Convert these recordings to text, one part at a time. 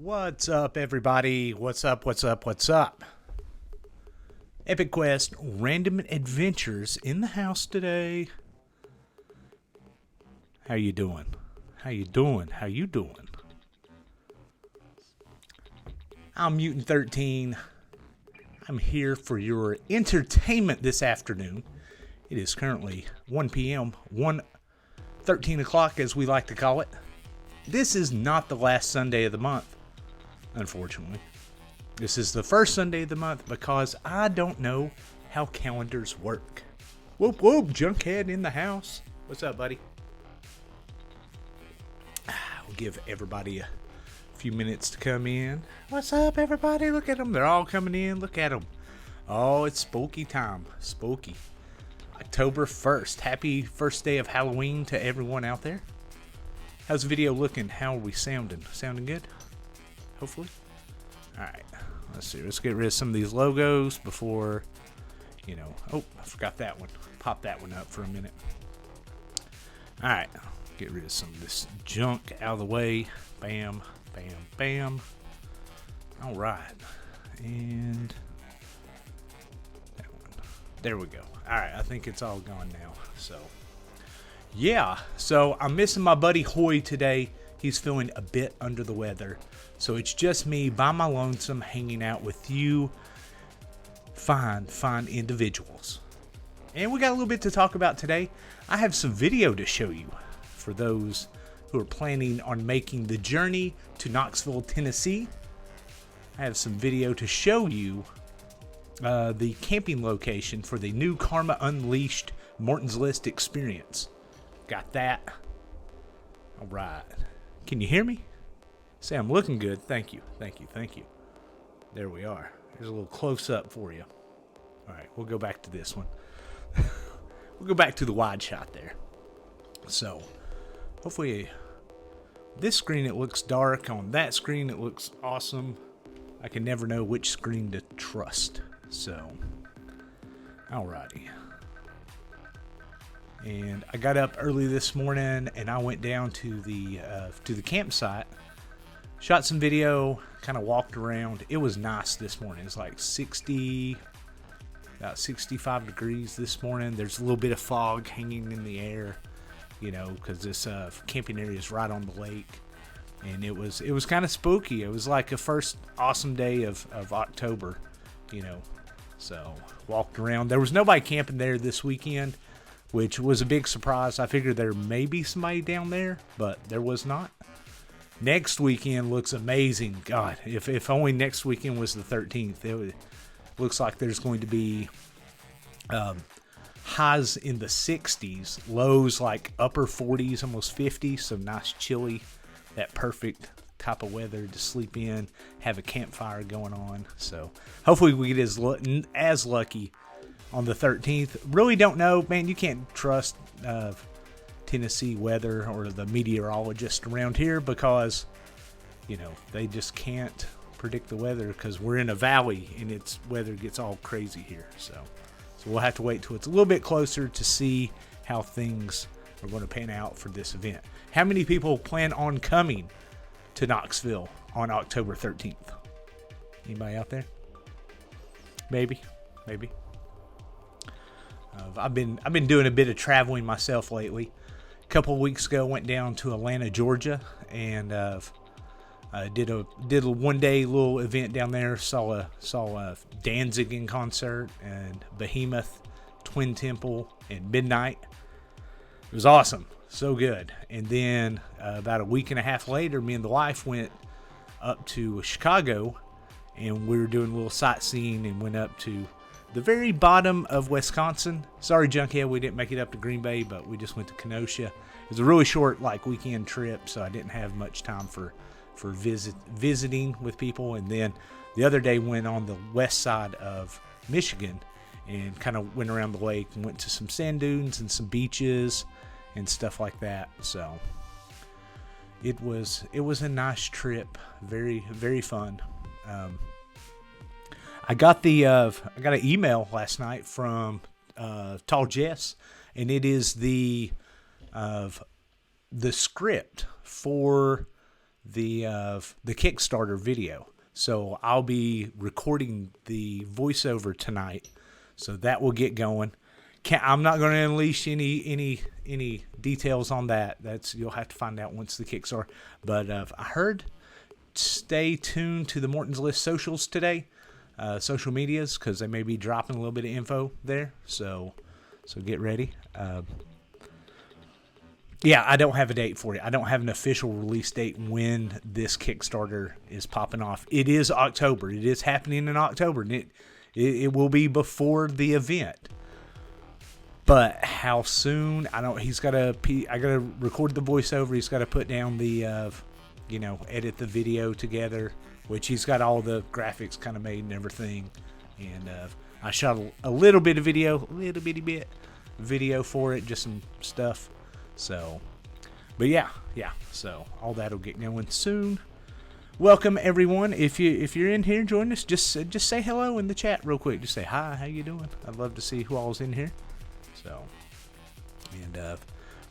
What's up, everybody? What's up? What's up? What's up? Epic Quest Random Adventures in the house today. How you doing? How you doing? How you doing? I'm Mutant 13. I'm here for your entertainment this afternoon. It is currently 1 p.m., 13 o'clock as we like to call it. This is not the last Sunday of the month, unfortunately. This is the first Sunday of the month because I don't know how calendars work. Whoop whoop, Junkhead in the house. What's up, buddy? We'll give everybody a few minutes to come in. What's up, everybody? Look at them. They're all coming in. Look at them. Oh, it's spooky time. Spooky. October 1st. Happy first day of Halloween to everyone out there. How's the video looking? How are we sounding? Sounding good? Hopefully. Alright. Let's see. Let's get rid of some of these logos before, Oh, I forgot that one. Pop that one up for a minute. Alright. Get rid of some of this junk out of the way. Bam. Bam. Bam. Alright. And that one. There we go. Alright. I think it's all gone now. So I'm missing my buddy Hoy today. He's feeling a bit under the weather. So it's just me by my lonesome hanging out with you fine individuals. And we got a little bit to talk about today. I have some video to show you for those who are planning on making the journey to Knoxville, Tennessee. I have some video to show you the camping location for the new Karma Unleashed Morton's List experience. Got that. All right. Can you hear me? Say I'm looking good. Thank you. There we are. Here's a little close-up for you. All right, we'll go back to this one. We'll go back to the wide shot there. So, hopefully, this screen it looks dark. On that screen it looks awesome. I can never know which screen to trust. So, alrighty. And I got up early this morning and I went down to the campsite, shot some video, kind of walked around. It was nice this morning. It's like about 65 degrees this morning. There's a little bit of fog hanging in the air, because this camping area is right on the lake. And it was kind of spooky. It was like a first awesome day of October, So walked around. There was nobody camping there this weekend, which was a big surprise. I figured there may be somebody down there, but there was not. Next weekend looks amazing. God, if only next weekend was the 13th. It looks like there's going to be highs in the 60s, lows like upper 40s, almost 50, so nice chilly, that perfect type of weather to sleep in, have a campfire going on. So hopefully we get as lucky on the 13th. Really don't know, man. You can't trust Tennessee weather or the meteorologist around here because, they just can't predict the weather because we're in a valley and its weather gets all crazy here. So we'll have to wait till it's a little bit closer to see how things are going to pan out for this event. How many people plan on coming to Knoxville on October 13th? Anybody out there? Maybe. I've been doing a bit of traveling myself lately. A couple of weeks ago, went down to Atlanta, Georgia, and did a 1 day little event down there. Saw a Danzig in concert and Behemoth, Twin Temple, and Midnight. It was awesome, so good. And then about a week and a half later, me and the wife went up to Chicago, and we were doing a little sightseeing and went up to the very bottom of Wisconsin. Sorry, Junkhead, we didn't make it up to Green Bay, but we just went to Kenosha. It was a really short, weekend trip, so I didn't have much time for visiting with people. And then the other day went on the west side of Michigan and kind of went around the lake and went to some sand dunes and some beaches and stuff like that. So it was a nice trip, very, very fun. I got an email last night from Tall Jess, and it is the script for the Kickstarter video. So I'll be recording the voiceover tonight, so that will get going. I'm not going to unleash any details on that. You'll have to find out once the Kickstarter. But I heard, stay tuned to the Morton's List socials today, social medias, because they may be dropping a little bit of info there. So get ready. Yeah, I don't have a date for you. I don't have an official release date when this Kickstarter is popping off. It is October. It is happening in October, and it will be before the event. But how soon? I don't. I gotta record the voiceover. He's got to put down the, edit the video together, which he's got all the graphics kind of made and everything. And I shot a little bit of video, video for it, just some stuff. So, but yeah. So all that'll get going soon. Welcome everyone. If you're in here, join us. Just say hello in the chat real quick. Just say hi. How you doing? I'd love to see who all's in here. So, and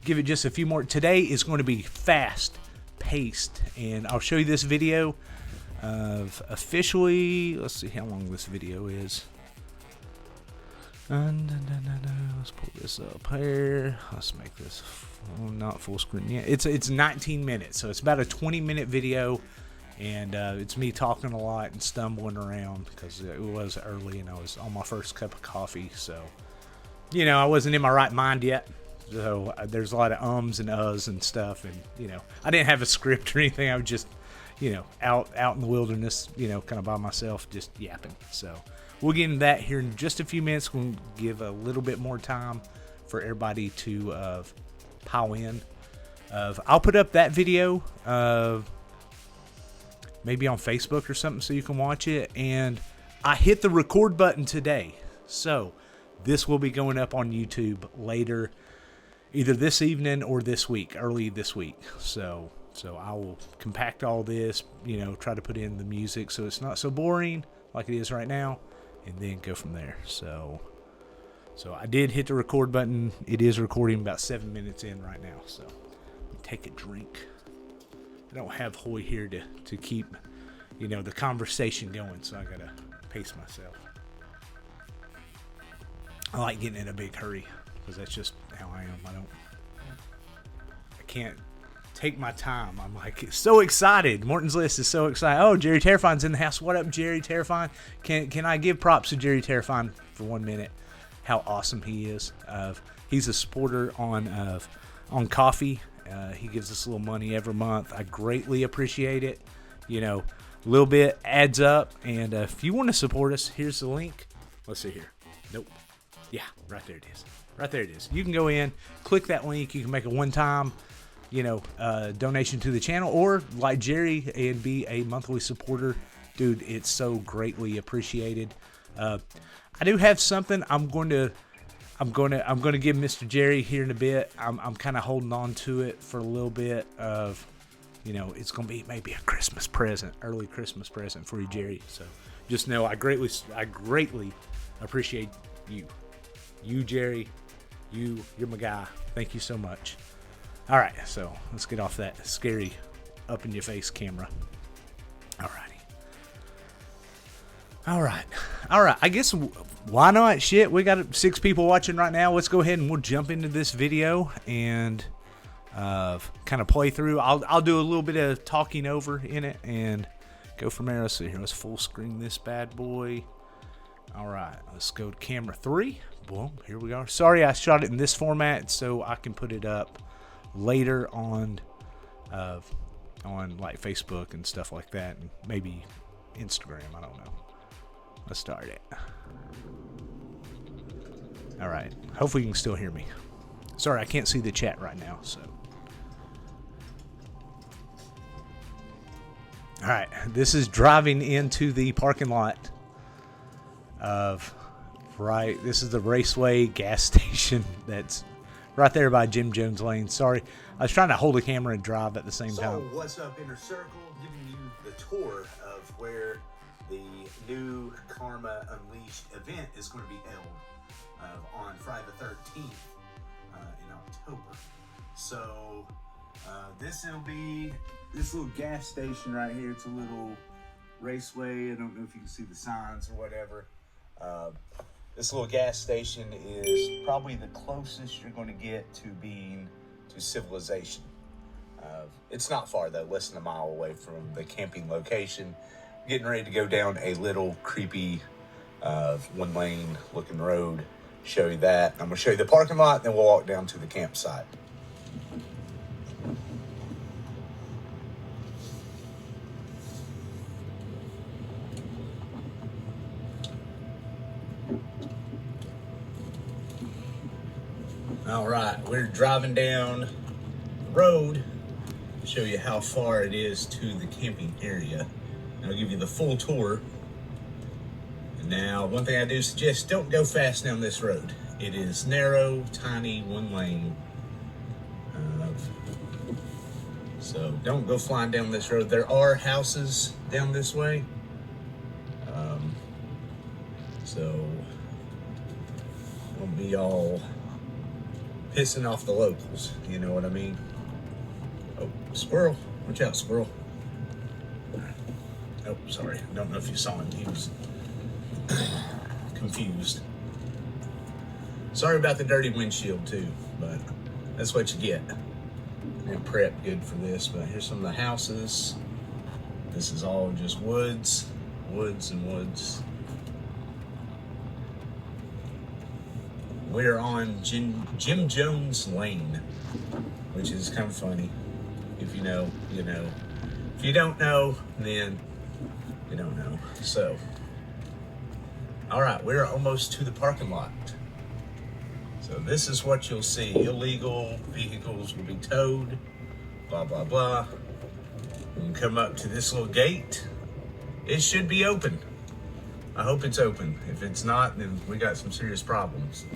give it just a few more. Today is going to be fast paced, and I'll show you this video of officially. Let's see how long this video is. Let's pull this up here. Let's make this not full screen yet. It's 19 minutes, so it's about a 20-minute video, and it's me talking a lot and stumbling around because it was early and I was on my first cup of coffee, so I wasn't in my right mind yet. So there's a lot of ums and uhs and stuff, and I didn't have a script or anything. I was just out in the wilderness, kind of by myself, just yapping. So we'll get into that here in just a few minutes. We'll give a little bit more time for everybody to pile in. I'll put up that video maybe on Facebook or something so you can watch it. And I hit the record button today, so this will be going up on YouTube later, either this evening or this week, early this week. So I will compact all this, try to put in the music so it's not so boring like it is right now, and then go from there. So I did hit the record button. It is recording about 7 minutes in right now. So take a drink. I don't have Hoy here to keep, the conversation going, so I gotta pace myself. I like getting in a big hurry because that's just how I am. I can't take my time. I'm like so excited. Morton's List is so excited. Oh, Jerry Terrifine's in the house. What up, Jerry Terrifine? Can I give props to Jerry Terrifine for 1 minute? How awesome he is. He's a supporter on coffee. He gives us a little money every month. I greatly appreciate it. A little bit adds up. And if you want to support us, here's the link. Let's see here. Nope. Yeah, right there it is. Right there it is. You can go in, click that link. You can make a one-time, donation to the channel, or like Jerry and be a monthly supporter. Dude, it's so greatly appreciated. I do have something I'm going to give Mr. Jerry here in a bit. I'm kind of holding on to it for a little bit of, it's going to be maybe a Christmas present, early Christmas present for you, Jerry. So just know I greatly appreciate you. You, Jerry, you're my guy. Thank you so much. All right, so let's get off that scary up-in-your-face camera. All right. I guess why not? Shit, we got 6 people watching right now. Let's go ahead and we'll jump into this video and kind of play through. I'll do a little bit of talking over in it and go from there. Let's see here. Let's full screen this bad boy. All right, let's go to camera 3. Boom, here we go. Sorry I shot it in this format so I can put it up later on like Facebook and stuff like that, and maybe Instagram. I don't know. Let's start it. All right. Hopefully you can still hear me. Sorry, I can't see the chat right now. So, all right. This is driving into the parking lot of This is the Raceway gas station that's right there by Jim Jones Lane. Sorry, I was trying to hold the camera and drive at the same time. So what's up, Inner Circle? Giving you the tour of where the new Karma Unleashed event is going to be held on Friday the 13th in October. So this will be this little gas station right here. It's a little raceway. I don't know if you can see the signs or whatever. This little gas station is probably the closest you're going to get to being to civilization. It's not far though, less than a mile away from the camping location. Getting ready to go down a little creepy one-lane looking road. Show you that. I'm going to show you the parking lot, then we'll walk down to the campsite. All right, we're driving down the road to show you how far it is to the camping area. I'll give you the full tour. Now, one thing I do suggest, don't go fast down this road. It is narrow, tiny, one lane. So don't go flying down this road. There are houses down this way. So won't be all pissing off the locals, you know what I mean? Oh, squirrel. Watch out, squirrel. Oh, sorry. I don't know if you saw him. He was confused. Sorry about the dirty windshield too, but that's what you get. And prep good for this, but here's some of the houses. This is all just woods and woods. We're on Jim Jones Lane, which is kind of funny. If you know, you know. If you don't know, then you don't know. So, all right, we're almost to the parking lot. So this is what you'll see. Illegal vehicles will be towed, blah, blah, blah. You can come up to this little gate. It should be open. I hope it's open. If it's not, then we got some serious problems.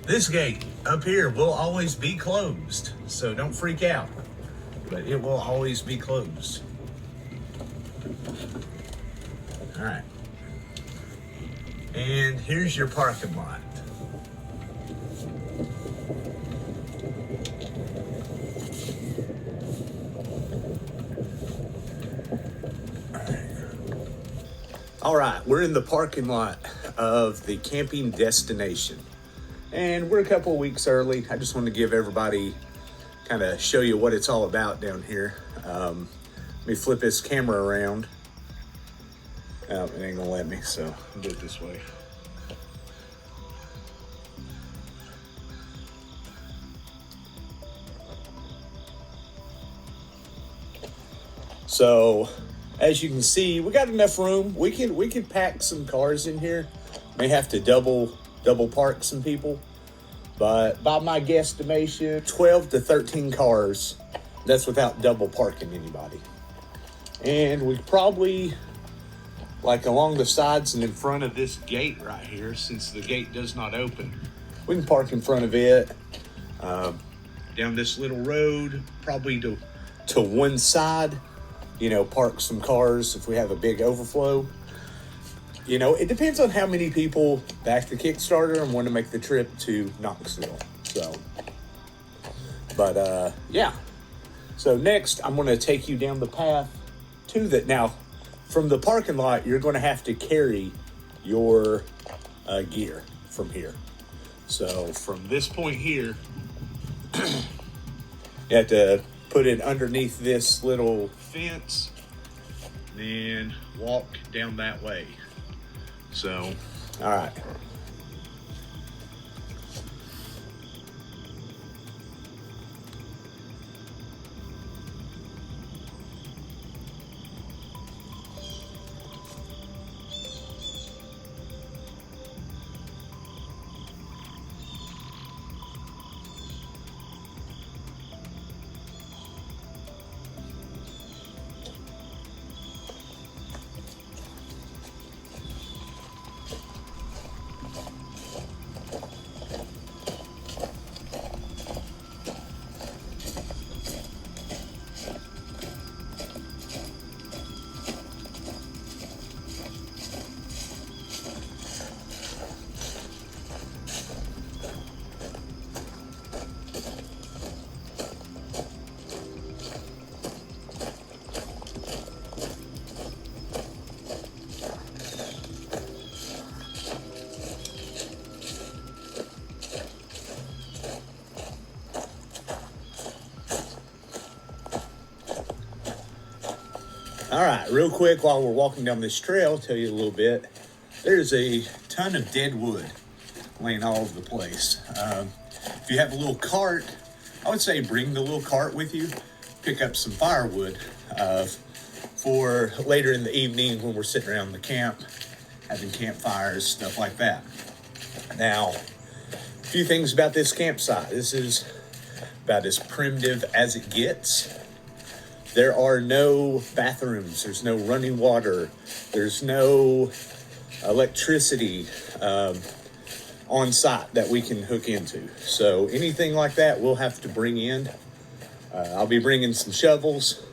This gate up here will always be closed, so don't freak out, but it will always be closed. All right. And here's your parking lot. All right, we're in the parking lot of the camping destination. And we're a couple of weeks early. I just want to give everybody, kind of show you what it's all about down here. Let me flip this camera around. Oh, it ain't gonna let me, so I'll do it this way. So, as you can see, we got enough room. We can pack some cars in here. May have to double park some people, but by my guesstimation, 12 to 13 cars. That's without double parking anybody. And we probably, like along the sides and in front of this gate right here, since the gate does not open, we can park in front of it. Down this little road, probably to one side, you know, park some cars if we have a big overflow. You know, it depends on how many people back the Kickstarter and want to make the trip to Knoxville. So, but yeah. So next, I'm going to take you down the path to that. Now, from the parking lot, you're going to have to carry your gear from here. So from this point here, you have to put it underneath this little fence, then walk down that way. So, all right. right, real quick, while we're walking down this trail, I'll tell you a little bit. There's a ton of dead wood laying all over the place. If you have a little cart, I would say bring the little cart with you. Pick up some firewood for later in the evening when we're sitting around the camp, having campfires, stuff like that. Now, a few things about this campsite. This is about as primitive as it gets. There are no bathrooms, there's no running water, there's no electricity on site that we can hook into. So anything like that we'll have to bring in. I'll be bringing some shovels.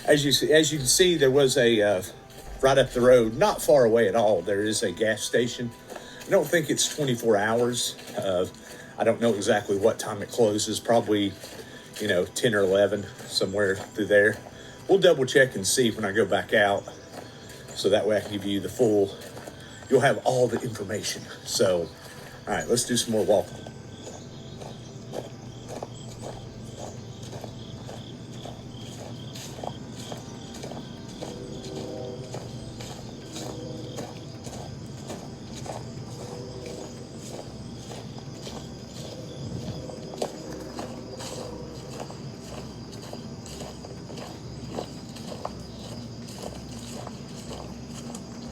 As you can see, there was a right up the road, not far away at all, there is a gas station. I don't think it's 24 hours. I don't know exactly what time it closes, probably 10 or 11, somewhere through there. We'll double check and see when I go back out, so that way I can give you you'll have all the information. So, all right, let's do some more walking.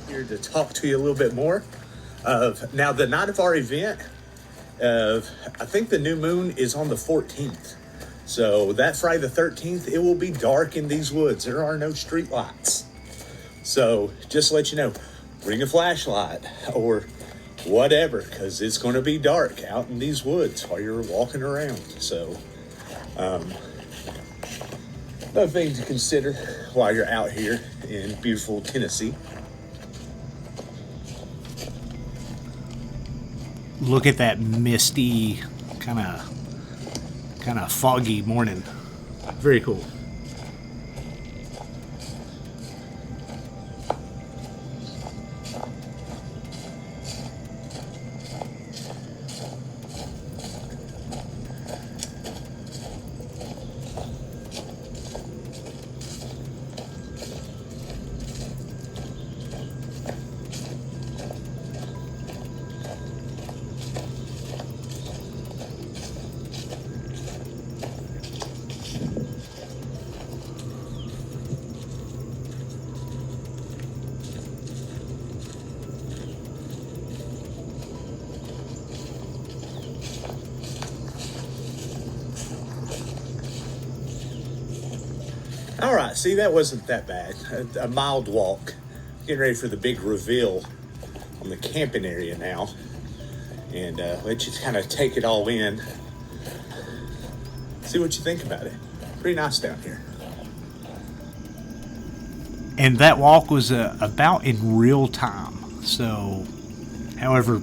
Here to talk to you a little bit more of now the night of our event. I think the new moon is on the 14th, so that Friday the 13th it will be dark in these woods. There are no street lights, so just to let you know, bring a flashlight or whatever, because it's going to be dark out in these woods while you're walking around. So another thing to consider while you're out here in beautiful Tennessee. Look at that misty, kind of foggy morning. Very cool. All right, see, that wasn't that bad. A mild walk. Getting ready for the big reveal on the camping area now. And let you kind of take it all in. See what you think about it. Pretty nice down here. And that walk was about in real time. So, however,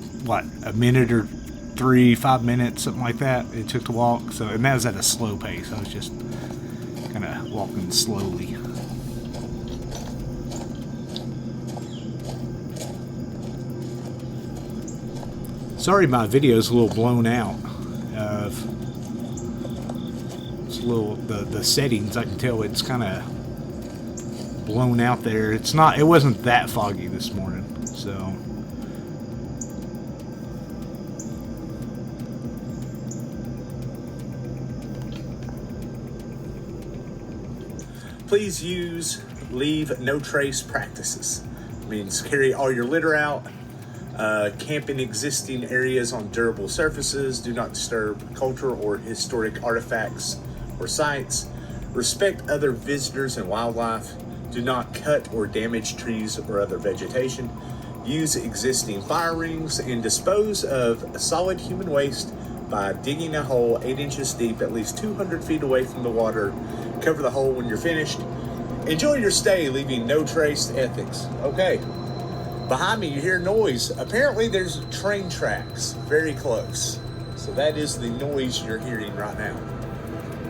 a minute or 5 minutes, something like that, it took to walk. So, and that was at a slow pace. I was just kind of walking slowly. Sorry, my video's a little blown out. It's a little the settings. I can tell it's kind of blown out there. It wasn't that foggy this morning, so. Please use leave no trace practices. It means carry all your litter out, camp in existing areas on durable surfaces, do not disturb cultural or historic artifacts or sites, respect other visitors and wildlife, do not cut or damage trees or other vegetation, use existing fire rings, and dispose of solid human waste by digging a hole 8 inches deep at least 200 feet away from the water. Cover the hole when you're finished. Enjoy your stay, leaving no trace ethics. Okay, behind me you hear noise. Apparently there's train tracks very close. So that is the noise you're hearing right now.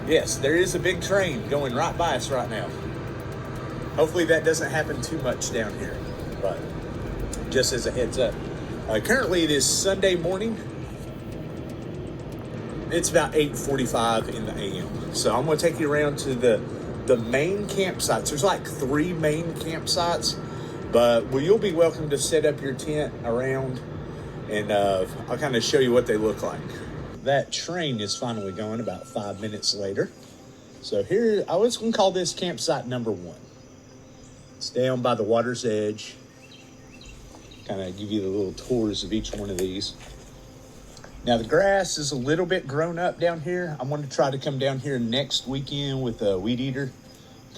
Yes, there is a big train going right by us right now. Hopefully that doesn't happen too much down here, but just as a heads up. Currently it is Sunday morning. It's about 8:45 in the a.m. So I'm going to take you around to the the main campsites. There's like 3 main campsites, but you'll be welcome to set up your tent around, and I'll kind of show you what they look like. That train is finally going about 5 minutes later. So here, I was going to call this campsite number 1. It's down by the water's edge. Kind of give you the little tours of each one of these. Now the grass is a little bit grown up down here. I'm going to try to come down here next weekend with a weed eater,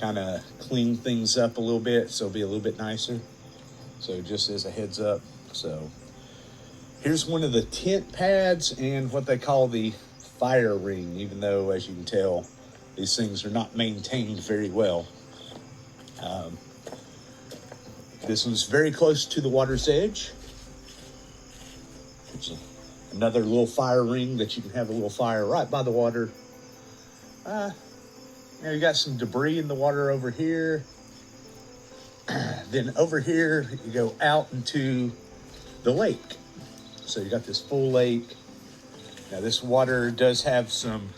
kind of clean things up a little bit so it'll be a little bit nicer. So just as a heads up. So here's one of the tent pads and what they call the fire ring, even though, as you can tell, these things are not maintained very well. This one's very close to the water's edge. There's another little fire ring that you can have a little fire right by the water. You got some debris in the water over here. Then over here, you go out into the lake. So you got this full lake. Now this water does have some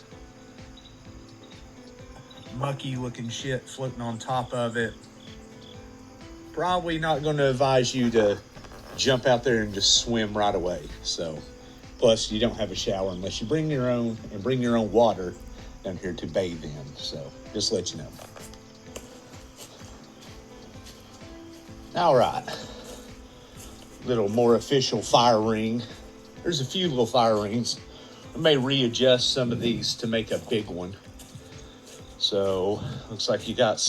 mucky looking shit floating on top of it. Probably not going to advise you to jump out there and just swim right away. So, plus you don't have a shower unless you bring your own, and bring your own water down here to bathe in. So just let you know. All right, little more official fire ring. There's a few little fire rings. I may readjust some of these to make a big one. So looks like you got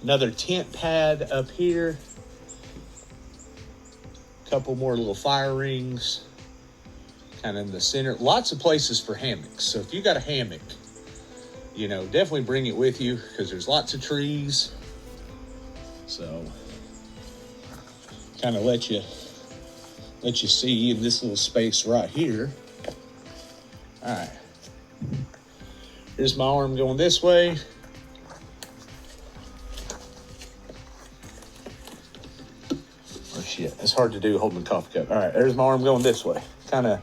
another tent pad up here. Couple more little fire rings kind of in the center. Lots of places for hammocks. So if you got a hammock, definitely bring it with you because there's lots of trees. So kind of let you see in this little space right here. All right. Here's my arm going this way. Oh shit, it's hard to do holding a coffee cup. All right, there's my arm going this way. Kind of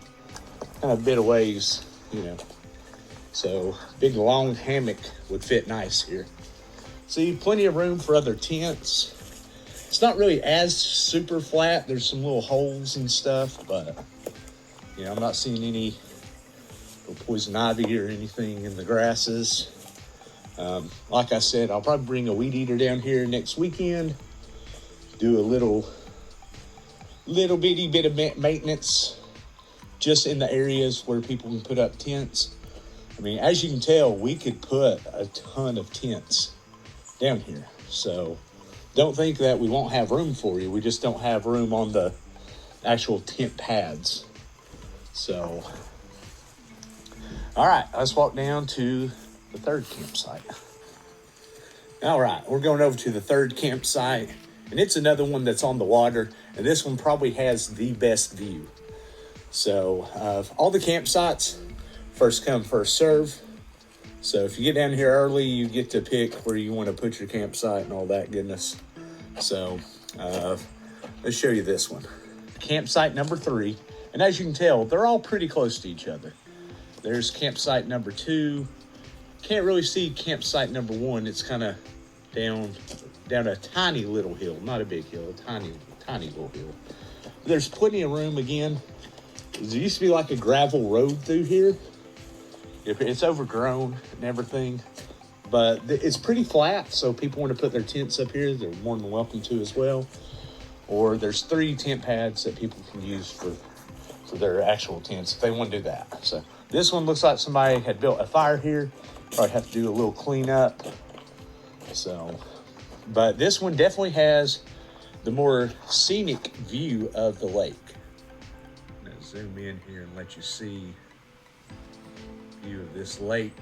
bit of ways, So big long hammock would fit nice here. See, plenty of room for other tents. It's not really as super flat. There's some little holes and stuff, but I'm not seeing any poison ivy or anything in the grasses. Like I said, I'll probably bring a weed eater down here next weekend. Do a little bitty bit of maintenance just in the areas where people can put up tents. I mean, as you can tell, we could put a ton of tents down here. So don't think that we won't have room for you. We just don't have room on the actual tent pads. So, all right, let's walk down to the third campsite. All right, we're going over to the third campsite, and it's another one that's on the water, and this one probably has the best view. So, all the campsites, first come, first serve. So if you get down here early, you get to pick where you want to put your campsite and all that goodness. So, let's show you this one. Campsite number 3, and as you can tell, they're all pretty close to each other. There's campsite number 2. Can't really see campsite number 1. It's kind of down a tiny little hill, not a big hill, a tiny little hill. There's plenty of room again. There used to be like a gravel road through here. It's overgrown and everything, but it's pretty flat. So people want to put their tents up here, they're more than welcome to as well. Or there's 3 tent pads that people can use for their actual tents if they want to do that. So this one looks like somebody had built a fire here. Probably have to do a little cleanup. So, but this one definitely has the more scenic view of the lake. I'm gonna zoom in here and let you see the view of this lake.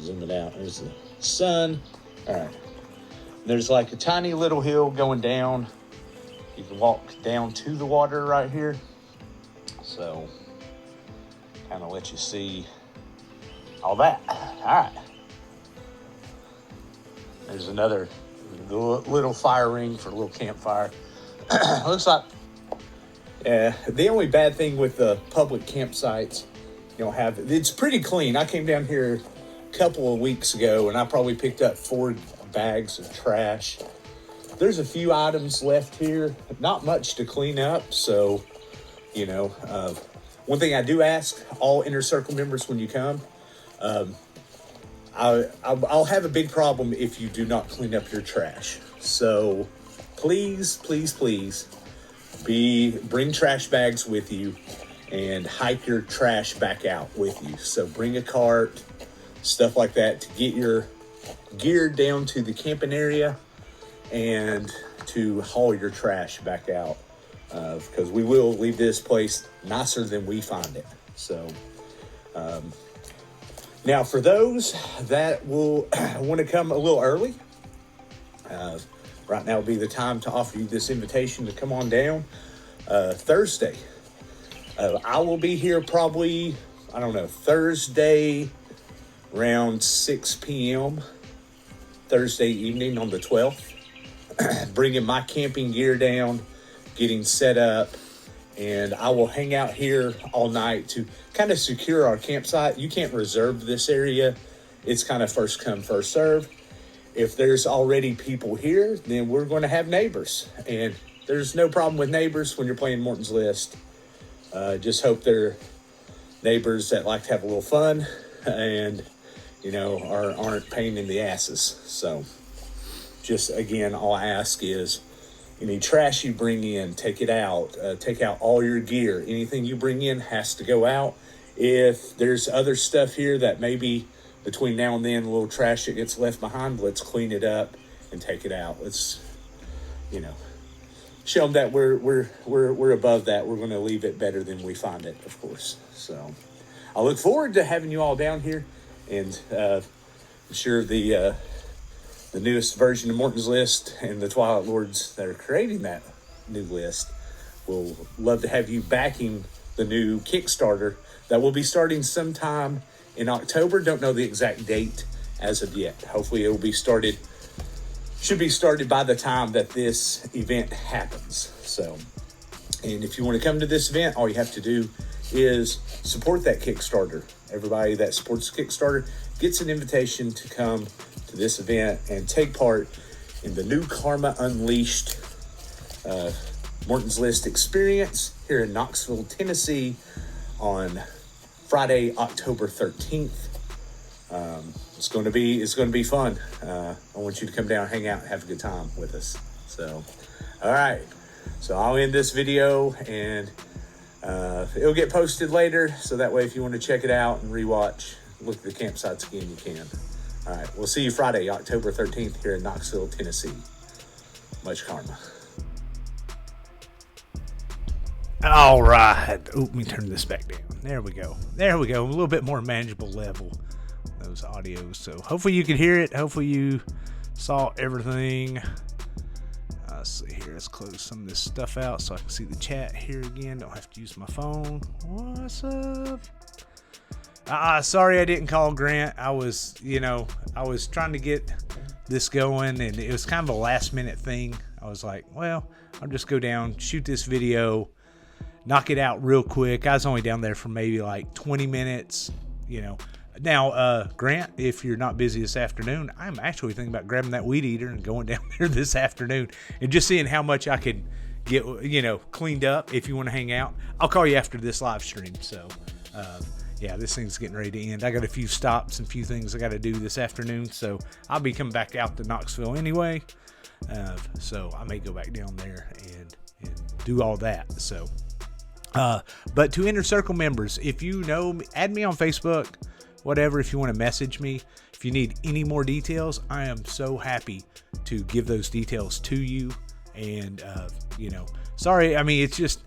Zoom it out. There's the sun. All right. There's like a tiny little hill going down. You can walk down to the water right here. So, kind of let you see all that. All right. There's another The little fire ring for a little campfire. Looks like, yeah, the only bad thing with the public campsites, it's pretty clean. I came down here a couple of weeks ago and I probably picked up 4 bags of trash. There's a few items left here, not much to clean up. So, one thing I do ask all Inner Circle members when you come, I'll have a big problem if you do not clean up your trash. So please, please, please bring trash bags with you and hike your trash back out with you. So bring a cart, stuff like that, to get your gear down to the camping area and to haul your trash back out, because we will leave this place nicer than we find it. So now for those that will want to come a little early, right now will be the time to offer you this invitation to come on down. Thursday, I will be here probably, Thursday around 6 p.m. Thursday evening on the 12th, bringing my camping gear down, getting set up, and I will hang out here all night to kind of secure our campsite. You can't reserve this area. It's kind of first come, first serve. If there's already people here, then we're going to have neighbors, and there's no problem with neighbors when you're playing Morton's List. Just hope they're neighbors that like to have a little fun and, aren't pain in the asses. So just, again, all I ask is any trash you bring in, take it out. Take out all your gear. Anything you bring in has to go out. If there's other stuff here that maybe between now and then, a little trash that gets left behind, let's clean it up and take it out. Let's, show them that we're above that. We're going to leave it better than we find it, of course. So I look forward to having you all down here, and I'm sure the newest version of Morton's List and the Twilight Lords that are creating that new list will love to have you backing the new Kickstarter that will be starting sometime in October. Don't know the exact date as of yet. Hopefully it will be started, should be started by the time that this event happens. So, and if you want to come to this event, all you have to do is support that Kickstarter. Everybody that supports the Kickstarter gets an invitation to come to this event and take part in the new Karma Unleashed Morton's List experience here in Knoxville, Tennessee on Friday, October 13th. It's going to be fun. I want you to come down, hang out, and have a good time with us. So, all right. So I'll end this video, and it'll get posted later. So that way, if you want to check it out and rewatch, look at the campsites again, you can. All right. We'll see you Friday, October 13th here in Knoxville, Tennessee. Much karma. All right. Oh, let me turn this back down. There we go. A little bit more manageable level, those audios. So hopefully you could hear it. Hopefully you saw everything. Let's see here. Let's close some of this stuff out so I can see the chat here again. Don't have to use my phone. What's up? Sorry I didn't call Grant. I was trying to get this going, and it was kind of a last minute thing. I was like, well, I'll just go down, shoot this video, knock it out real quick. I was only down there for maybe like 20 minutes, Now, Grant, if you're not busy this afternoon, I'm actually thinking about grabbing that weed eater and going down there this afternoon and just seeing how much I could get, cleaned up. If you want to hang out, I'll call you after this live stream. So, yeah, this thing's getting ready to end. I got a few stops and a few things I got to do this afternoon, so I'll be coming back out to Knoxville anyway. So I may go back down there and do all that. So, but to Inner Circle members, if you know me, add me on Facebook, whatever. If you want to message me, if you need any more details, I am so happy to give those details to you. And sorry, I mean, it's just,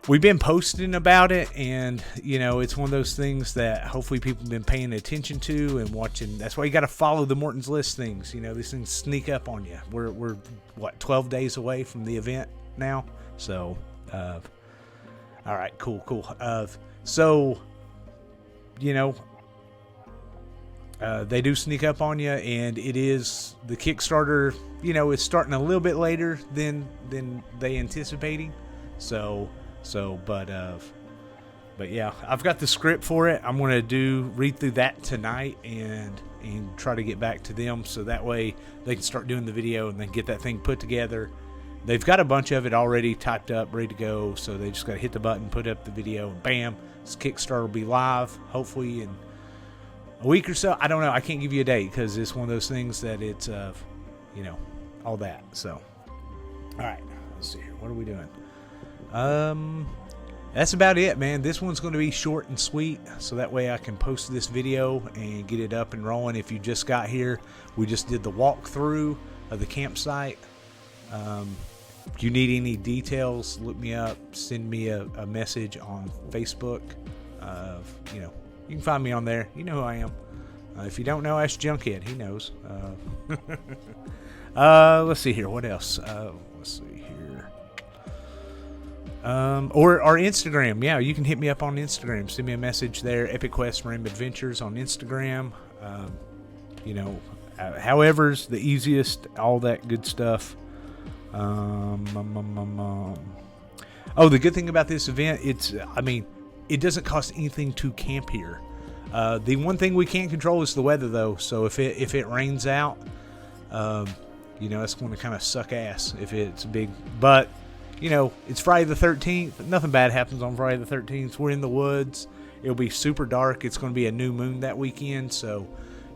we've been posting about it, and it's one of those things that hopefully people have been paying attention to and watching. That's why you got to follow the Morton's List things. These things sneak up on you. We're 12 days away from the event now. So, all right, cool. So, they do sneak up on you, and it is the Kickstarter. You know, it's starting a little bit later than they anticipating. But yeah, I've got the script for it. I'm going to read through that tonight and try to get back to them, so that way they can start doing the video and then get that thing put together. They've got a bunch of it already typed up, ready to go, so they just got to hit the button, put up the video, and bam, this Kickstarter will be live, hopefully in a week or so. I don't know. I can't give you a date because it's one of those things that it's, you know, all that. So, all right, let's see here. What are we doing? That's about it, man. This one's going to be short and sweet, so that way I can post this video and get it up and rolling. If you just got here, we just did the walkthrough of the campsite. If you need any details, look me up, send me a message on Facebook. You know, you can find me on there. You know who I am. If you don't know, ask Junkhead. He knows. Let's see here. What else? Let's see here. Or our Instagram. Yeah, you can hit me up on Instagram. Send me a message there. Epic Quest Random Adventures on Instagram. You know, however's the easiest. All that good stuff. Oh, the good thing about this event, it doesn't cost anything to camp here. The one thing we can't control is the weather, though. So if it rains out, you know, it's going to kind of suck ass if it's big. But you know, it's Friday the 13th. Nothing bad happens on Friday the 13th. We're in the woods. It'll be super dark. It's going to be a new moon that weekend, so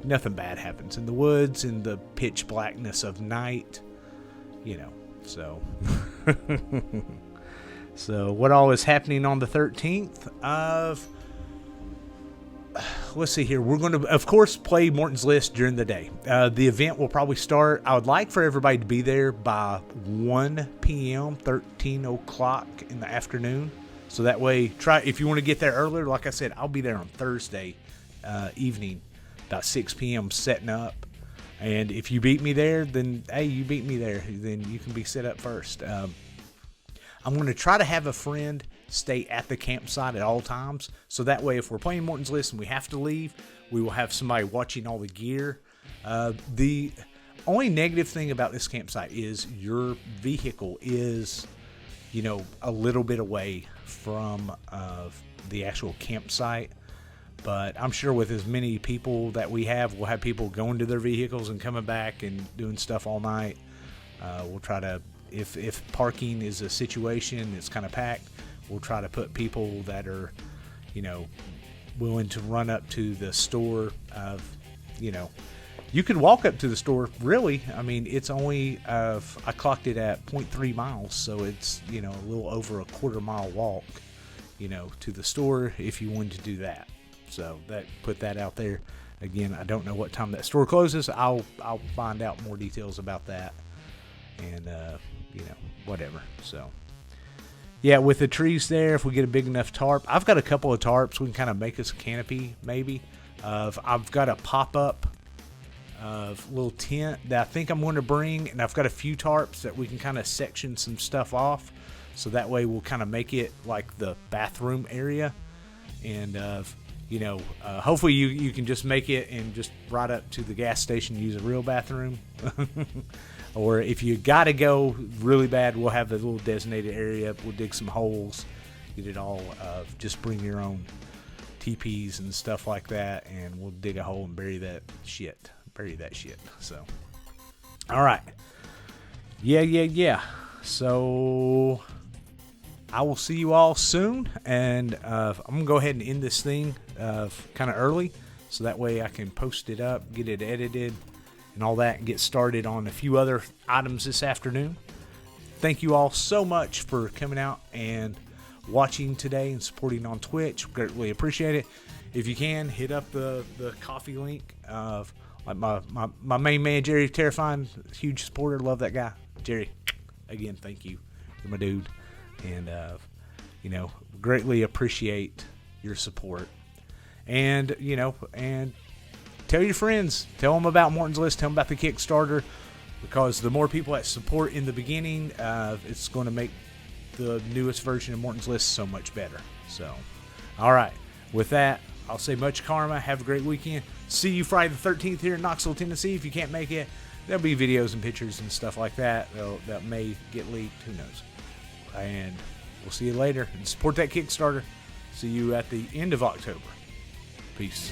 nothing bad happens in the woods in the pitch blackness of night. You know, so so what all is happening on the 13th of, let's see here. We're going to, of course, play Morton's List during the day. The event will probably start, I would like for everybody to be there by 1 p.m., 13 o'clock in the afternoon. So that way, if you want to get there earlier, like I said, I'll be there on Thursday evening, about 6 p.m. setting up. And if you beat me there, then, hey, you beat me there. Then you can be set up first. I'm going to try to have a friend stay at the campsite at all times. So that way, if we're playing Morton's List and we have to leave, we will have somebody watching all the gear. The only negative thing about this campsite is your vehicle is, you know, a little bit away from the actual campsite. But I'm sure with as many people that we have, we'll have people going to their vehicles and coming back and doing stuff all night. We'll try to, if parking is a situation that's kind of packed, we'll try to put people that are, you know, willing to run up to the store. You know, you can walk up to the store, really. I mean, it's only, I clocked it at 0.3 miles, so it's, you know, a little over a quarter-mile walk, you know, to the store if you wanted to do that. So put that out there. Again, I don't know what time that store closes. I'll find out more details about that, and you know, whatever. So yeah, with the trees there, if we get a big enough tarp, I've got a couple of tarps. We can kind of make us a canopy, maybe. I've got a pop-up little tent that I think I'm going to bring, and I've got a few tarps that we can kind of section some stuff off, so that way we'll kind of make it like the bathroom area. And you know, hopefully you can just make it and just ride up to the gas station and use a real bathroom. Or if you got to go really bad, we'll have the little designated area. We'll dig some holes, get it all, just bring your own teepees and stuff like that, and we'll dig a hole and bury that shit. So, all right. Yeah. So I will see you all soon, and I'm going to go ahead and end this thing kind of early, so that way I can post it up, get it edited, and all that, and get started on a few other items this afternoon. Thank you all so much for coming out and watching today and supporting on Twitch. Greatly appreciate it. If you can, hit up the coffee link. Like my main man, Jerry Terrifying, huge supporter. Love that guy. Jerry, again, thank you. You're my dude. And, you know, greatly appreciate your support. And, you know, and tell your friends. Tell them about Morton's List. Tell them about the Kickstarter. Because the more people that support in the beginning, it's going to make the newest version of Morton's List so much better. So, all right. With that, I'll say much karma. Have a great weekend. See you Friday the 13th here in Knoxville, Tennessee. If you can't make it, there'll be videos and pictures and stuff like that that may get leaked. Who knows? And we'll see you later. And support that Kickstarter. See you at the end of October. Peace.